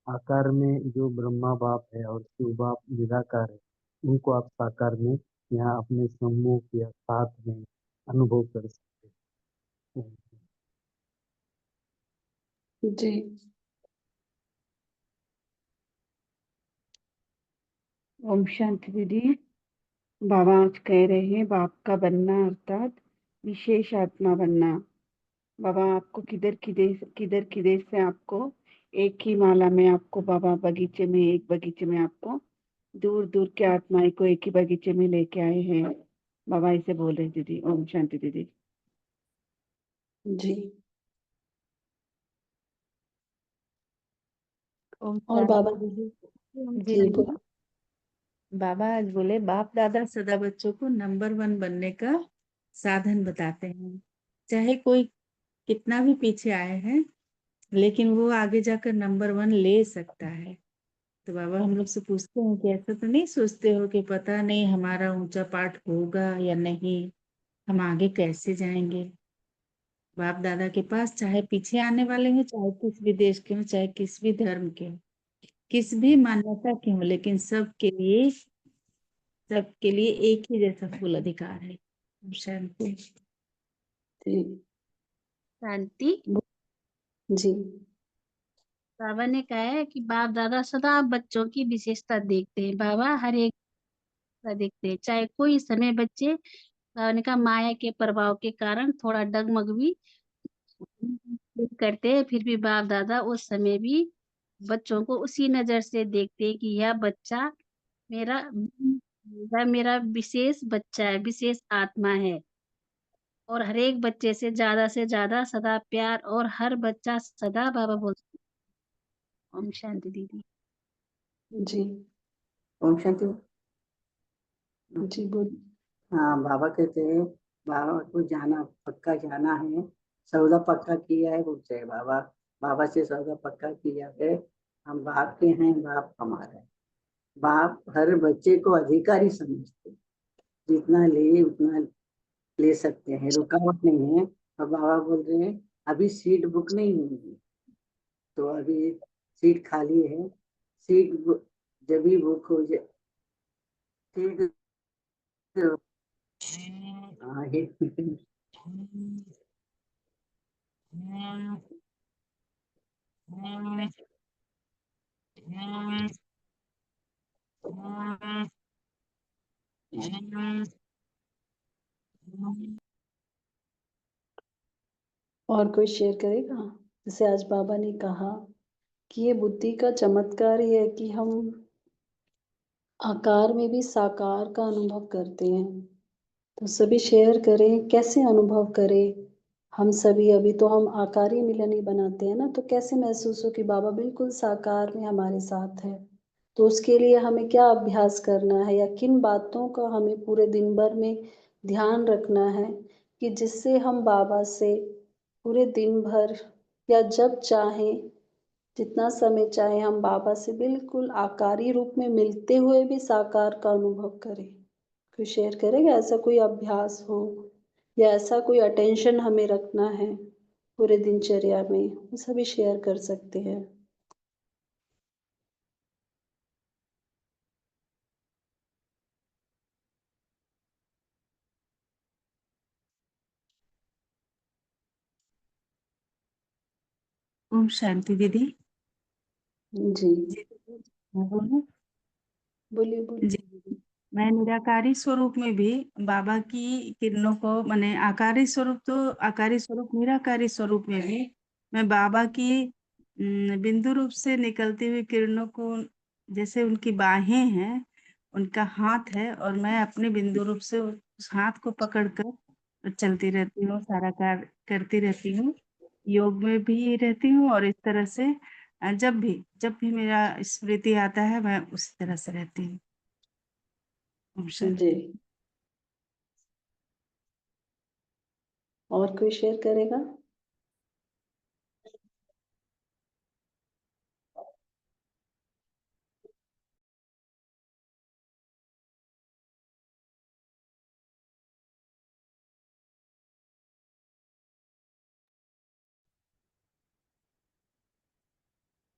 आकार में जो ब्रह्मा बाप है और शिव बाप निराकार है, उनको आप साकार में यहाँ अपने सम्मुख या साथ में अनुभव कर सकते हैं। जी। ओम शांति दीदी। बाबा आज कह रहे हैं बाप का बनना अर्थात विशेष आत्मा बनना। बाबा आपको किधर किधर से आपको एक ही माला में आपको बाबा एक बगीचे में आपको दूर दूर के आत्माएं को एक ही बगीचे में लेके आए हैं। बाबा ऐसे बोल रहे दीदी। ओम शांति दीदी। जी। ओम और बाबा शांति दीदी। जी जी दीदी। बाबा आज बोले बाप दादा सदा बच्चों को नंबर 1 बनने का साधन बताते हैं। चाहे कोई कितना भी पीछे आए हैं, लेकिन वो आगे जाकर नंबर 1 ले सकता है। तो बाबा हम लोग से पूछते हैं कि ऐसा तो नहीं सोचते हो कि पता नहीं हमारा ऊंचा पाठ होगा या नहीं, हम आगे कैसे जाएंगे। बाप दादा के पास चाहे पीछे आने वाले हो, चाहे किस भी देश के हो, चाहे किस भी धर्म के हो, किस भी मान्यता के हो, लेकिन सबके लिए एक ही जैसा फूल अधिकार है। शांति। जी। शांति। जी। बाबा ने कहा है कि बाप दादा सदा बच्चों की विशेषता देखते हैं। बाबा हर एक का देखते हैं, चाहे कोई समय बच्चे बाबा ने कहा माया के प्रभाव के कारण थोड़ा डगमग भी करते हैं, फिर भी बाप दादा उस समय भी बच्चों को उसी नजर से देखते हैं कि यह बच्चा मेरा मेरा विशेष बच्चा है, विशेष आत्मा है। और हर एक बच्चे से ज्यादा सदा प्यार, और हर बच्चा सदा बाबा बोलते हैं। ओम शांति दीदी। जी। ओम शांति। जी बोलिए। हाँ, बाबा कहते हैं बाबा को जाना पक्का जाना है, सौदा पक्का किया है, बोलते बाबा। बाबा से सौदा पक्का किया है, हम बाप के हैं, बाप हमारा है। बाप हर बच्चे को अधिकारी समझते, जितना ले उतना ले सकते हैं, रुकावट नहीं है। और बाबा बोल रहे हैं अभी सीट बुक नहीं हुई है, तो अभी सीट खाली है। जब भी बुक हो जाए सीट। हाँ, और कोई शेयर करेगा? जैसे आज बाबा ने कहा कि ये बुद्धि का चमत्कार ही है कि हम आकार में भी साकार का अनुभव करते हैं। तो सभी शेयर करें, कैसे अनुभव करें हम सभी। अभी तो हम आकारी मिलन ही बनाते हैं ना, तो कैसे महसूस हो कि बाबा बिल्कुल साकार में हमारे साथ है। तो उसके लिए हमें क्या अभ्यास करना है, या किन बातों का हमें पूरे दिन भर में ध्यान रखना है कि जिससे हम बाबा से पूरे दिन भर या जब चाहें, जितना समय चाहे, हम बाबा से बिल्कुल आकारी रूप में मिलते हुए भी साकार का अनुभव करें। कोई शेयर करेगा ऐसा कोई अभ्यास हो, या ऐसा कोई अटेंशन हमें रखना है पूरे दिनचर्या में, वो सभी शेयर कर सकते हैं। ओम शांति दीदी। जी मैं बोलूं? बोलिए बोलिए। जी दीदी। मैं निराकारी स्वरूप में भी बाबा की किरणों को, माने आकारी स्वरूप तो आकारी स्वरूप, निराकारी स्वरूप में भी मैं बाबा की बिंदु रूप से निकलती हुई किरणों को, जैसे उनकी बाहें हैं, उनका हाथ है, और मैं अपने बिंदु रूप से उस हाथ को पकड़कर चलती रहती हूँ, सारा कार्य करती रहती हूँ। योग में भी रहती हूँ और इस तरह से जब भी मेरा स्मृति आता है मैं उसी तरह से रहती हूँ। ओम शांति। जी, और कोई शेयर करेगा?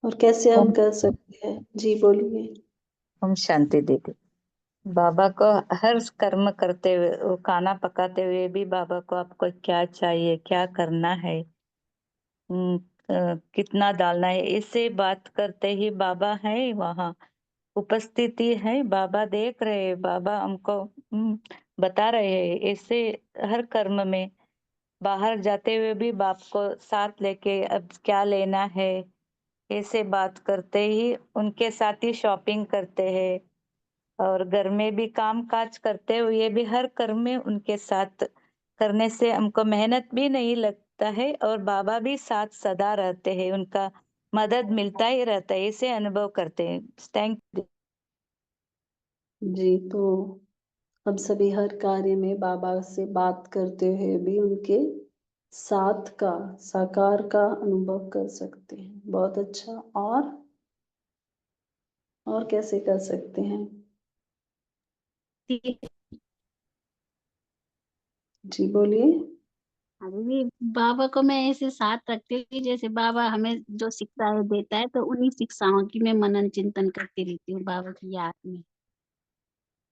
और कैसे हम ओम कर सकते हैं? जी बोलिए। ओम शांति दीदी। बाबा को हर कर्म करते हुए, वो खाना पकाते हुए भी बाबा को आपको क्या चाहिए, क्या करना है, कितना डालना है, इससे बात करते ही बाबा है वहाँ, उपस्थिति है, बाबा देख रहे हैं, बाबा हमको बता रहे हैं। ऐसे हर कर्म में बाहर जाते हुए भी बाप को साथ लेके अब क्या लेना है, ऐसे बात करते ही उनके साथ ही शॉपिंग करते हैं, और घर में भी काम काज करते हुए भी हर कर्म में उनके साथ करने से हमको मेहनत भी नहीं लगता है, और बाबा भी साथ सदा रहते हैं, उनका मदद मिलता ही रहता है, इसे अनुभव करते हैं। Thank you. जी, तो हम सभी हर कार्य में बाबा से बात करते हुए भी उनके साथ का, साकार का अनुभव कर सकते हैं। बहुत अच्छा। और कैसे कर सकते हैं? जी बोलिए। अभी बाबा को मैं ऐसे साथ रखती हूँ, जैसे बाबा हमें जो शिक्षाएं देता है तो उन्हीं शिक्षाओं की मैं मनन चिंतन करती रहती हूँ बाबा की याद में।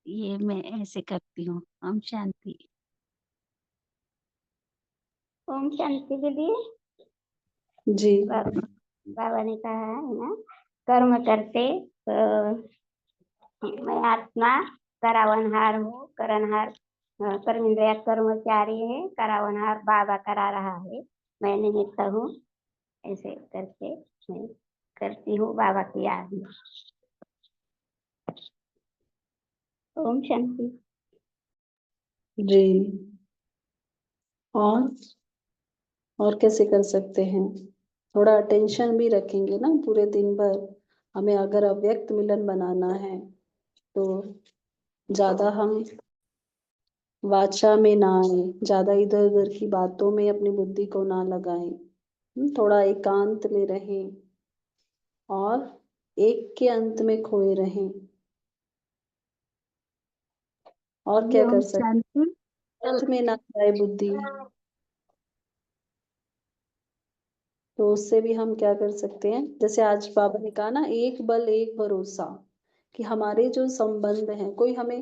ये मैं ऐसे करती हूँ। ओम शांति। ओम शांति दीदी। जी बाबा ने कहा है ना, कर्म करते मैं आत्मा करावनहार हूँ, करनहार कर्मेंद्रिय कर्मचारी है, करावनहार बाबा करा रहा है, मैं निमित्त हूँ। ऐसे करके मैं करती हूँ बाबा की याद में। ओम शांति। जी। और कैसे कर सकते हैं? थोड़ा अटेंशन भी रखेंगे ना पूरे दिन भर। हमें अगर अव्यक्त मिलन बनाना है तो ज्यादा हम वाचा में ना आए, ज्यादा इधर उधर की बातों में अपनी बुद्धि को ना लगाएं। थोड़ा एकांत में रहें और एक के अंत में खोए रहें। और जी क्या ओम कर सकते? शांति। अर्थ में ना जाए बुद्धि, तो उससे भी हम क्या कर सकते हैं? जैसे आज बाबा ने कहा ना, एक बल एक भरोसा, कि हमारे जो संबंध हैं, कोई हमें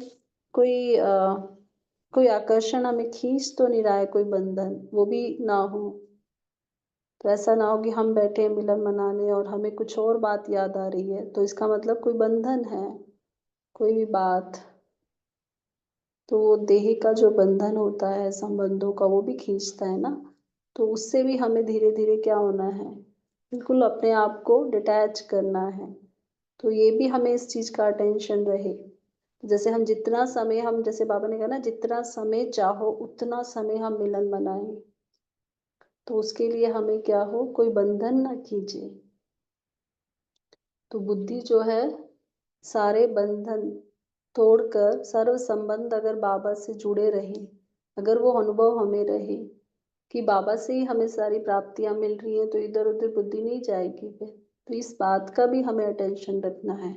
कोई आकर्षण हमें खींच तो नहीं रहा है, कोई बंधन वो भी ना हो। तो ऐसा ना हो कि हम बैठे हैं मिलन मनाने और हमें कुछ और बात याद आ रही है, तो इसका मतलब कोई बंधन है, कोई भी बात। तो वो देह का जो बंधन होता है संबंधों का, वो भी खींचता है ना। तो उससे भी हमें धीरे धीरे क्या होना है, बिल्कुल अपने आप को डिटैच करना है। तो ये भी हमें इस चीज का अटेंशन रहे। जैसे हम जितना समय, हम जैसे बाबा ने कहा ना, जितना समय चाहो उतना समय हम मिलन मनाएं। तो उसके लिए हमें क्या हो, कोई बंधन ना कीजिए। तो बुद्धि जो है सारे बंधन तोड़कर सर्व संबंध अगर बाबा से जुड़े रहे, अगर वो अनुभव हमें रहे कि बाबा से ही हमें सारी प्राप्तियां मिल रही हैं, तो इधर उधर बुद्धि नहीं जाएगी फिर। तो इस बात का भी हमें अटेंशन रखना है,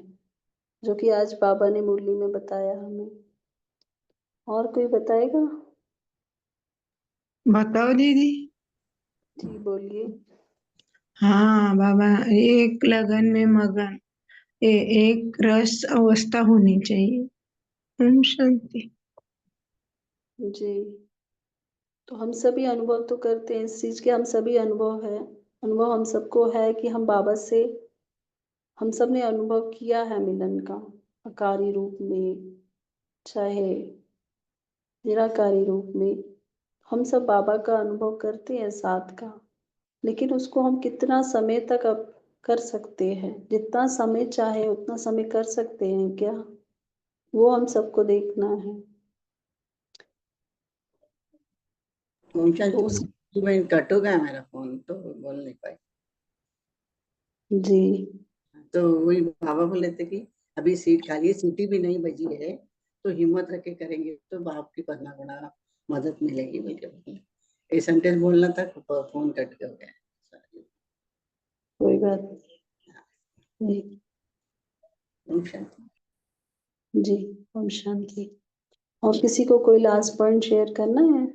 जो कि आज बाबा ने मुरली में बताया हमें। और कोई बताएगा? बताओ दीदी। जी बोलिए। हाँ बाबा, एक लगन में मगन, एक रस अवस्था होनी चाहिए। ओम शांति। जी, तो हम सभी अनुभव तो करते हैं इस चीज के, हम सभी अनुभव है, अनुभव हम सबको है कि हम बाबा से, हम सब ने अनुभव किया है मिलन का, आकारी रूप में चाहे निराकारी रूप में। हम सब बाबा का अनुभव करते हैं साथ का, लेकिन उसको हम कितना समय तक अब कर सकते हैं? जितना समय चाहे उतना समय कर सकते हैं क्या? वो हम सबको देखना है। ओम तो शांति। उस में कट हो गया मेरा फोन, तो बोल नहीं पाई। जी। तो वही बाबा बोले थे कि अभी सीट खाली है, सीटी भी नहीं बजी है, तो हिम्मत रख के करेंगे तो बाप की बड़ा बड़ा मदद मिलेगी बोल के बोले। ये सेंटेंस बोलना था, फोन कट के हो गया। कोई बात नहीं। ओम शांति। जी, ओम शांति। और किसी को कोई लास्ट पॉइंट शेयर करना है?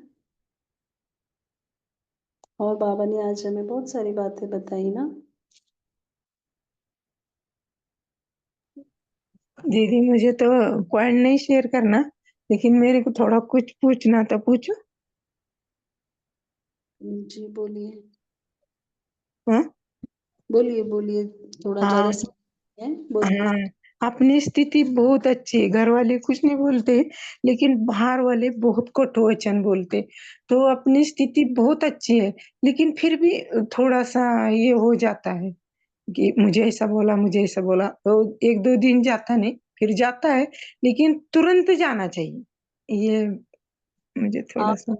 और बाबा ने आज हमें बहुत सारी बातें बताई ना। दीदी मुझे तो पॉइंट नहीं शेयर करना, लेकिन मेरे को थोड़ा कुछ पूछना था, पूछो। जी बोलिए। हाँ बोलिए बोलिए, थोड़ा हाँ ज्यादा है, बोलिए। हाँ। अपनी स्थिति बहुत अच्छी है, घर वाले कुछ नहीं बोलते, लेकिन बाहर वाले बहुत कटु वचन बोलते। तो अपनी स्थिति बहुत अच्छी है, लेकिन फिर भी थोड़ा सा ये हो जाता है कि मुझे ऐसा बोला, मुझे ऐसा बोला, तो एक दो दिन जाता नहीं, फिर जाता है, लेकिन तुरंत जाना चाहिए। ये मुझे थोड़ा आप सा।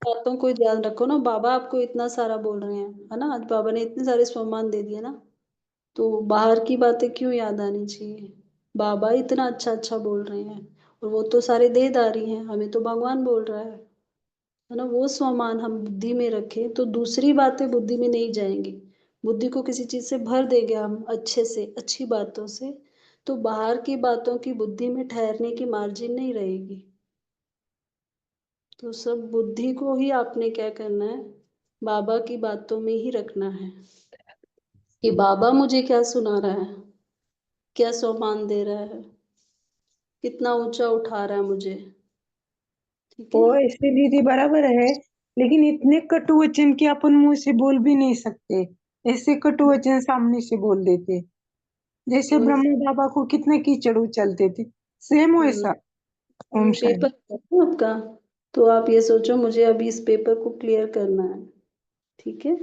बातों को ध्यान रखो ना, बाबा आपको इतना सारा बोल रहे हैं, है ना। आज बाबा ने इतने सारे सम्मान दे दिए ना, तो बाहर की बातें क्यों याद आनी चाहिए। बाबा इतना अच्छा अच्छा बोल रहे हैं, और वो तो सारे देहधारी हैं, हमें तो भगवान बोल रहा है ना। वो सम्मान हम बुद्धि में रखें तो दूसरी बातें बुद्धि में नहीं जाएंगी। बुद्धि को किसी चीज से भर देंगे हम अच्छे से, अच्छी बातों से, तो बाहर की बातों की बुद्धि में ठहरने की मार्जिन नहीं रहेगी। तो सब बुद्धि को ही आपने क्या करना है, बाबा की बातों में ही रखना है कि बाबा मुझे क्या सुना रहा है, क्या सम्मान दे रहा है, कितना ऊंचा उठा रहा है मुझे। ठीक वो है। ऐसे दीदी बराबर है, लेकिन इतने कटु वचन की अपन मुंह से बोल भी नहीं सकते। ऐसे कटु वचन सामने से बोल देते, जैसे वही। ब्रह्मा बाबा को कितने कीचड़ उछलते थे, सेम वैसा। ओम पेपर शांति। है ना आपका, तो आप ये सोचो मुझे अभी इस पेपर को क्लियर करना है। ठीक है।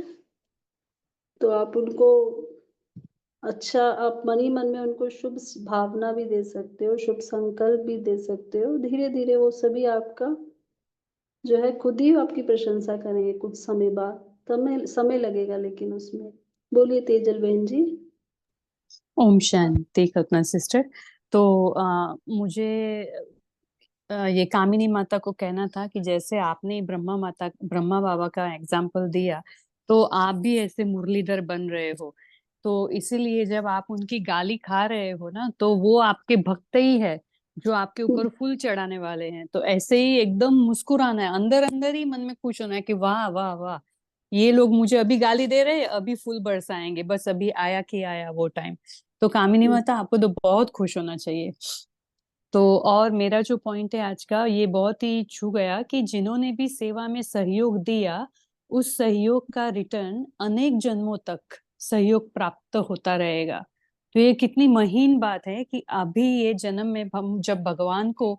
तो आप उनको अच्छा, आप मन ही मन में उनको शुभ भावना भी दे सकते हो, शुभ संकल्प भी दे सकते हो। धीरे धीरे वो सभी आपका जो है खुद ही आपकी प्रशंसा करेंगे कुछ समय बाद। समय समय लगेगा लेकिन उसमें। बोलिए तेजल बहन जी। ओम शांति कल्पना सिस्टर। तो मुझे ये कामिनी माता को कहना था कि जैसे आपने ब्रह्मा बाबा का एग्जाम्पल दिया, तो आप भी ऐसे मुरलीधर बन रहे हो। तो इसीलिए जब आप उनकी गाली खा रहे हो ना, तो वो आपके भक्त ही है जो आपके ऊपर फूल चढ़ाने वाले हैं। तो ऐसे ही एकदम मुस्कुराना है, अंदर अंदर ही मन में खुश होना है कि वाह वाह वाह, ये लोग मुझे अभी गाली दे रहे हैं, अभी फूल बरसाएंगे, बस अभी आया कि आया वो टाइम। तो कामिनी माता, आपको तो बहुत खुश होना चाहिए। तो और मेरा जो पॉइंट है आज का, ये बहुत ही छू गया कि जिन्होंने भी सेवा में सहयोग दिया, उस सहयोग का रिटर्न अनेक जन्मों तक सहयोग प्राप्त होता रहेगा। तो ये कितनी महीन बात है कि अभी ये जन्म में हम जब भगवान को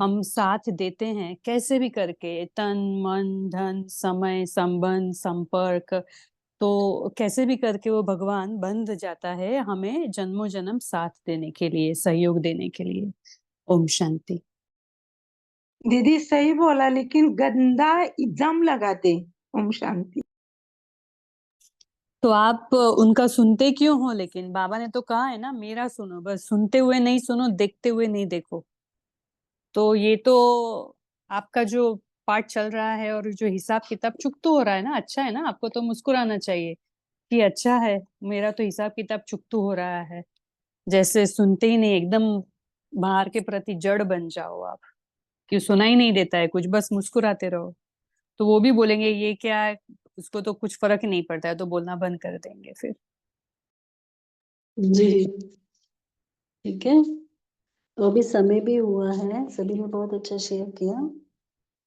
हम साथ देते हैं, कैसे भी करके, तन मन धन समय संबंध संपर्क, तो कैसे भी करके वो भगवान बंध जाता है हमें जन्मों जन्म साथ देने के लिए, सहयोग देने के लिए। ओम शांति। दीदी सही बोला, लेकिन गंदा इल्जाम लगाते। ओम शांति। तो आप उनका सुनते क्यों हो? लेकिन बाबा ने तो कहा है ना, मेरा सुनो, बस सुनते हुए नहीं सुनो, देखते हुए नहीं देखो। तो ये तो आपका जो पाठ चल रहा है और जो हिसाब किताब चुक तो हो रहा है ना, अच्छा है ना, आपको तो मुस्कुराना चाहिए कि अच्छा है, मेरा तो हिसाब किताब चुकतू हो रहा है। जैसे सुनते ही नहीं, एकदम बाहर के प्रति जड़ बन जाओ आप, कि सुना ही नहीं देता है कुछ, बस मुस्कुराते रहो। तो वो भी बोलेंगे ये क्या है, उसको तो कुछ फर्क ही नहीं पड़ता है, तो बोलना बंद कर देंगे फिर। जी ठीक है। तो अभी समय भी हुआ है, सभी ने बहुत अच्छा शेयर किया।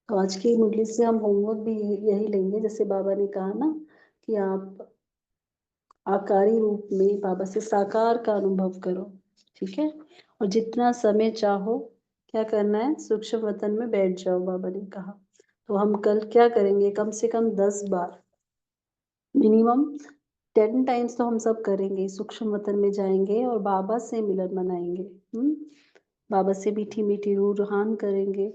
तो आज की मुरली से हम होमवर्क भी यही लेंगे, जैसे बाबा ने कहा ना कि आप आकारी रूप में बाबा से साकार का अनुभव करो। ठीक है। और जितना समय चाहो क्या करना है, सूक्ष्म वतन में बैठ जाओ, बाबा ने कहा। तो हम कल क्या करेंगे, कम से कम 10 बार, मिनिमम 10 टाइम्स तो हम सब करेंगे, सूक्ष्म वतन में जाएंगे और बाबा से मिलन मनाएंगे। बाबा से मीठी मीठी रूहान करेंगे।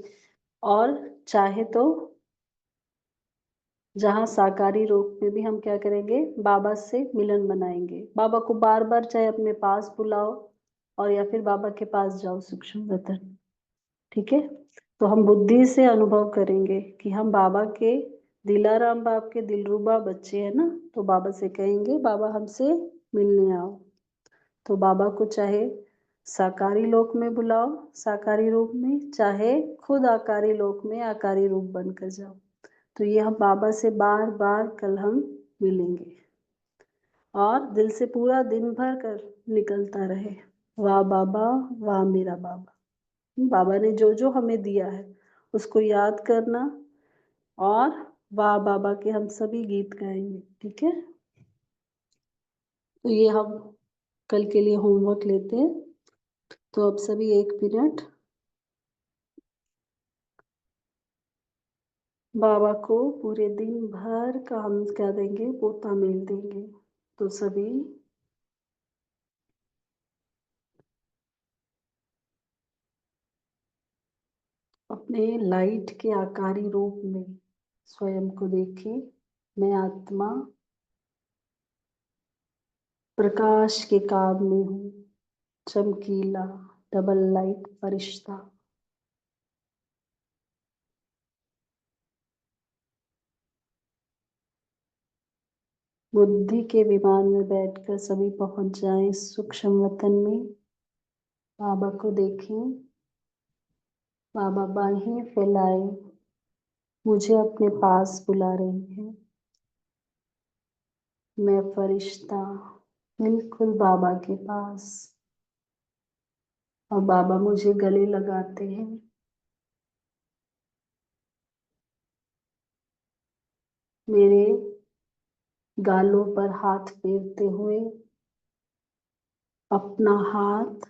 और चाहे तो जहाँ साकारी रूप में भी हम क्या करेंगे, बाबा से मिलन बनाएंगे। बाबा को बार बार चाहे अपने पास बुलाओ और या फिर बाबा के पास जाओ सूक्ष्म वतन, ठीक है। तो हम बुद्धि से अनुभव करेंगे कि हम बाबा के दिलाराम बाप के दिलरुबा बच्चे हैं ना, तो बाबा से कहेंगे बाबा हमसे मिलने आओ। तो बाबा को चाहे साकारी लोक में बुलाओ साकारी रूप में, चाहे खुद आकारी लोक में आकारी रूप बनकर जाओ। तो ये हम बाबा से बार बार कल हम मिलेंगे और दिल से पूरा दिन भर कर निकलता रहे, वाह बाबा वाह मेरा बाबा। बाबा ने जो जो हमें दिया है उसको याद करना और वाह बाबा के हम सभी गीत गाएंगे, ठीक है। तो ये हम कल के लिए होमवर्क लेते हैं। तो अब सभी 1 मिनट बाबा को पूरे दिन भर का हम क्या देंगे, पोता मेल देंगे। तो सभी अपने लाइट के आकारी रूप में स्वयं को देखें। मैं आत्मा प्रकाश के काम में हूँ, चमकीला डबल लाइट फरिश्ता। बुद्धि के विमान में बैठकर सभी पहुंच जाएं सूक्ष्म वतन में। बाबा को देखें, बाबा बाहें फैलाए मुझे अपने पास बुला रहे हैं। मैं फरिश्ता बिल्कुल बाबा के पास, और बाबा मुझे गले लगाते हैं। मेरे गालों पर हाथ फेरते हुए अपना हाथ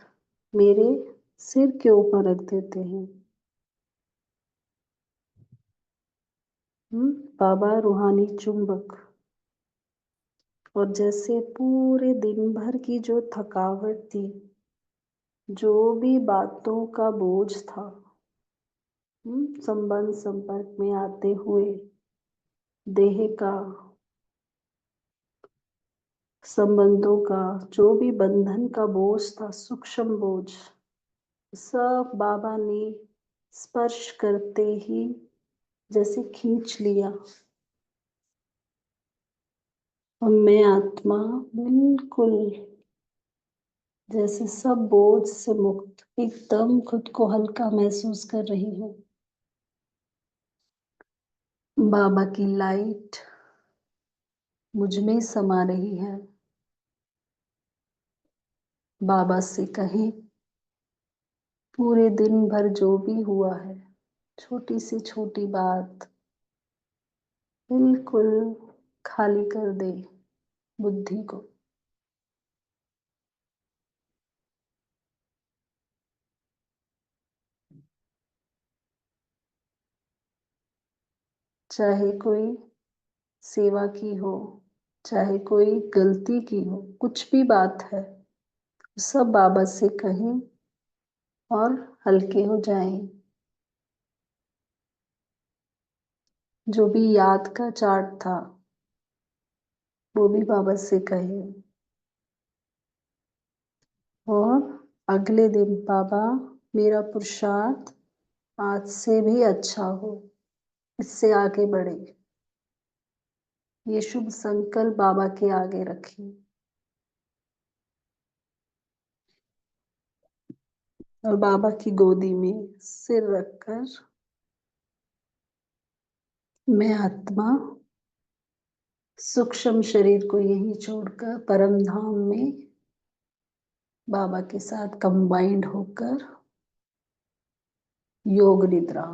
मेरे सिर के ऊपर रख देते हैं। बाबा रूहानी चुंबक। और जैसे पूरे दिन भर की जो थकावट थी, जो भी बातों का बोझ था, संबंध संपर्क में आते हुए देह का, संबंधों का जो भी बंधन का बोझ था, सूक्ष्म बोझ, सब बाबा ने स्पर्श करते ही जैसे खींच लिया। और मैं आत्मा बिल्कुल जैसे सब बोझ से मुक्त, एकदम खुद को हल्का महसूस कर रही हूँ। बाबा की लाइट मुझ में समा रही है। बाबा से कहें पूरे दिन भर जो भी हुआ है, छोटी से छोटी बात बिल्कुल खाली कर दे बुद्धि को। चाहे कोई सेवा की हो, चाहे कोई गलती की हो, कुछ भी बात है, सब बाबा से कहें और हल्के हो जाएं। जो भी याद का चार्ट था वो भी बाबा से कहें। और अगले दिन बाबा मेरा पुरुषार्थ आज से भी अच्छा हो, इससे आगे बढ़े, ये शुभ संकल्प बाबा के आगे रखें। और बाबा की गोदी में सिर रखकर मैं आत्मा सूक्ष्म शरीर को यहीं छोड़कर परम धाम में बाबा के साथ कंबाइंड होकर योग निद्रा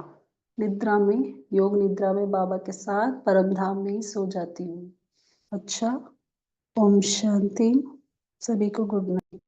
निद्रा में योग निद्रा में बाबा के साथ परम धाम में ही सो जाती हूँ। अच्छा, ओम शांति। सभी को गुड नाइट।